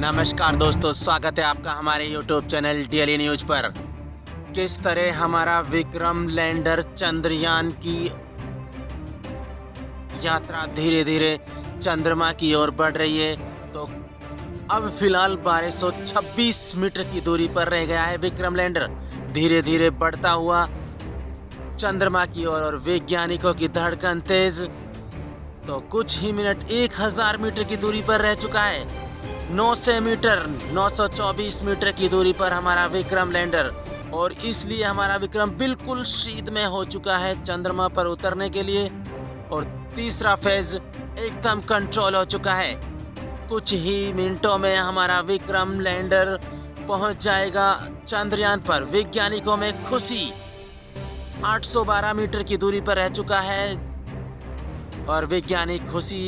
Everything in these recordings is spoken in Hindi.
नमस्कार दोस्तों, स्वागत है आपका हमारे YouTube चैनल डेली न्यूज़ पर। किस तरह हमारा विक्रम लैंडर चंद्रयान की यात्रा धीरे धीरे चंद्रमा की ओर बढ़ रही है। तो अब फिलहाल 1226 मीटर की दूरी पर रह गया है विक्रम लैंडर, धीरे धीरे बढ़ता हुआ चंद्रमा की ओर और वैज्ञानिकों की धड़कन तेज। तो कुछ ही मिनट 1000 मीटर की दूरी पर रह चुका है। 900 मीटर 924 मीटर की दूरी पर हमारा विक्रम लैंडर, और इसलिए हमारा विक्रम बिल्कुल शीत में हो चुका है चंद्रमा पर उतरने के लिए। और तीसरा फेज एकदम कंट्रोल हो चुका है। कुछ ही मिनटों में हमारा विक्रम लैंडर पहुंच जाएगा चंद्रयान पर। वैज्ञानिकों में खुशी। 812 मीटर की दूरी पर रह चुका है और वैज्ञानिक खुशी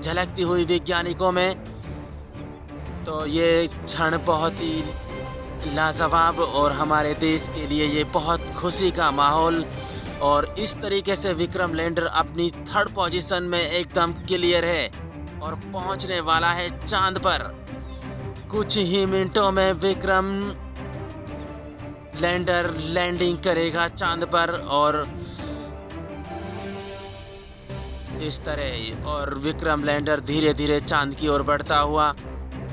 झलकती हुई वैज्ञानिकों में। तो ये क्षण बहुत ही लाजवाब और हमारे देश के लिए ये बहुत खुशी का माहौल। और इस तरीके से विक्रम लैंडर अपनी थर्ड पोजीशन में एकदम क्लियर है और पहुंचने वाला है चांद पर। कुछ ही मिनटों में विक्रम लैंडर लैंडिंग करेगा चांद पर, और इस तरह और विक्रम लैंडर धीरे धीरे चांद की ओर बढ़ता हुआ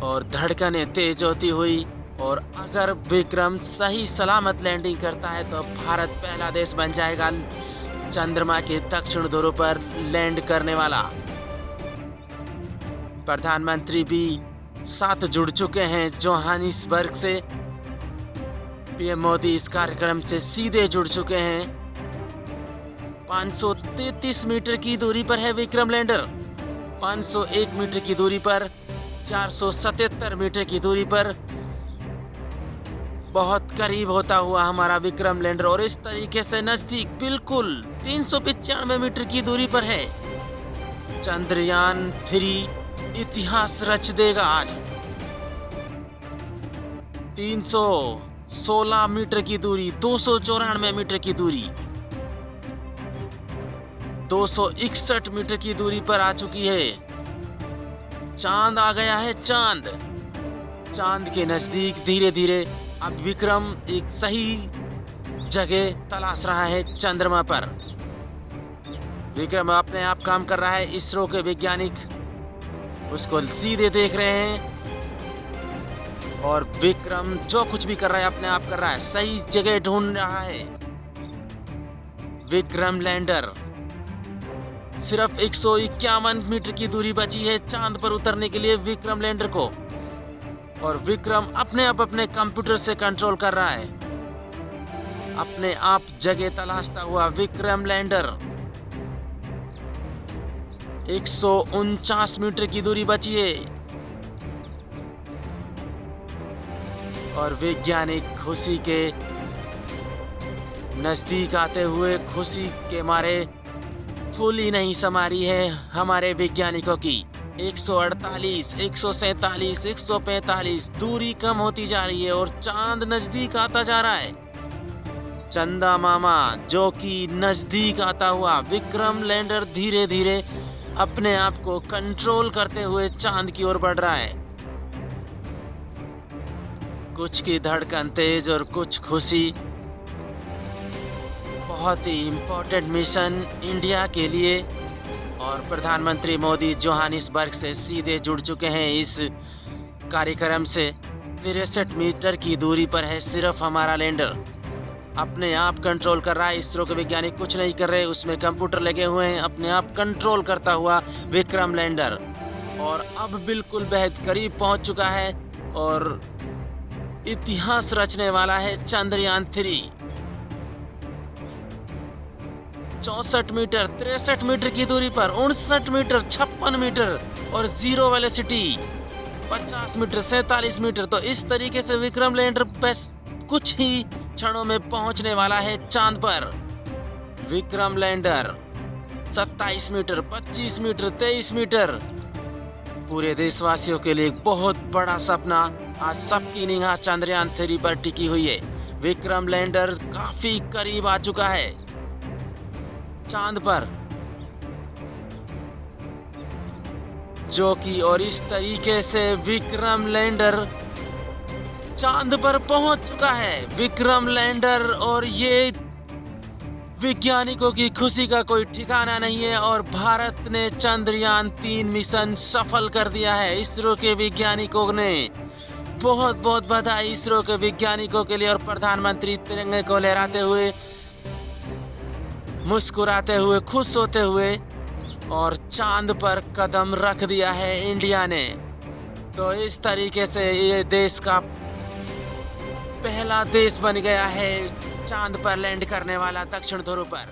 और धड़कनें तेज होती हुई। और अगर विक्रम सही सलामत लैंडिंग करता है तो भारत पहला देश बन जाएगा चंद्रमा के दक्षिण ध्रुव पर लैंड करने वाला। प्रधानमंत्री भी साथ जुड़ चुके हैं जोहानिसबर्ग से। पीएम मोदी इस कार्यक्रम से सीधे जुड़ चुके हैं। 533 मीटर की दूरी पर है विक्रम लैंडर, 501 मीटर की दूरी पर, 477 मीटर की दूरी पर बहुत करीब होता हुआ हमारा विक्रम लैंडर, और इस तरीके से नजदीक बिल्कुल 395 मीटर की दूरी पर है। चंद्रयान 3 इतिहास रच देगा आज। 316 मीटर की दूरी, 294 मीटर की दूरी, 261 मीटर की दूरी पर आ चुकी है। चांद आ गया है। चांद के नजदीक धीरे धीरे अब विक्रम एक सही जगह तलाश रहा है चंद्रमा पर। विक्रम अपने आप काम कर रहा है। इसरो के वैज्ञानिक उसको सीधे देख रहे हैं, और विक्रम जो कुछ भी कर रहा है अपने आप कर रहा है, सही जगह ढूंढ रहा है। विक्रम लैंडर सिर्फ 151 मीटर की दूरी बची है चांद पर उतरने के लिए विक्रम लैंडर को, और विक्रम अपने आप अपने कंप्यूटर से कंट्रोल कर रहा है। अपने आप जगह तलाशता हुआ विक्रम लैंडर। 149 मीटर की दूरी बची है, और वैज्ञानिक खुशी के नजदीक आते हुए खुशी के मारे फूली नहीं समा रही है हमारे वैज्ञानिकों की। 148, 147, 145 दूरी कम होती जा रही है और चांद नजदीक आता जा रहा है। चंदा मामा जो कि नजदीक आता हुआ विक्रम लैंडर धीरे धीरे अपने आप को कंट्रोल करते हुए चांद की ओर बढ़ रहा है। कुछ की धड़कन तेज और कुछ खुशी। बहुत ही इम्पोर्टेंट मिशन इंडिया के लिए, और प्रधानमंत्री मोदी जोहानिसबर्ग से सीधे जुड़ चुके हैं इस कार्यक्रम से। 63 मीटर की दूरी पर है सिर्फ हमारा लैंडर। अपने आप कंट्रोल कर रहा है। इसरो के वैज्ञानिक कुछ नहीं कर रहे, उसमें कंप्यूटर लगे हुए हैं। अपने आप कंट्रोल करता हुआ विक्रम लैंडर, और अब बिल्कुल बेहद करीब पहुंच चुका है और इतिहास रचने वाला है चंद्रयान 3। 64 मीटर 63 मीटर की दूरी पर, 59 मीटर 56 मीटर और जीरो वेलोसिटी 50 मीटर 47 मीटर। तो इस तरीके से विक्रम लैंडर बस कुछ ही क्षणों में पहुंचने वाला है चांद पर। Vikram lander 27 metre 25 metre 23 metre. पूरे देशवासियों के लिए एक बहुत बड़ा सपना। आज सबकी निगाह चंद्रयान 3 पर टिकी हुई है। विक्रम लैंडर काफी करीब आ चुका है चांद पर। जो कि और इस तरीके से विक्रम लैंडर चांद पर पहुंच चुका है। विक्रम लैंडर, और ये वैज्ञानिकों की खुशी का कोई ठिकाना नहीं है। और भारत ने चंद्रयान-3 मिशन सफल कर दिया है। इसरो के वैज्ञानिकों ने बहुत बहुत बधाई इसरो के वैज्ञानिकों के लिए। और प्रधानमंत्री तिरंगे को लहराते हुए, मुस्कुराते हुए, खुश होते हुए और चांद पर कदम रख दिया है इंडिया ने। तो इस तरीके से ये देश का पहला देश बन गया है चांद पर लैंड करने वाला, दक्षिण ध्रुव पर।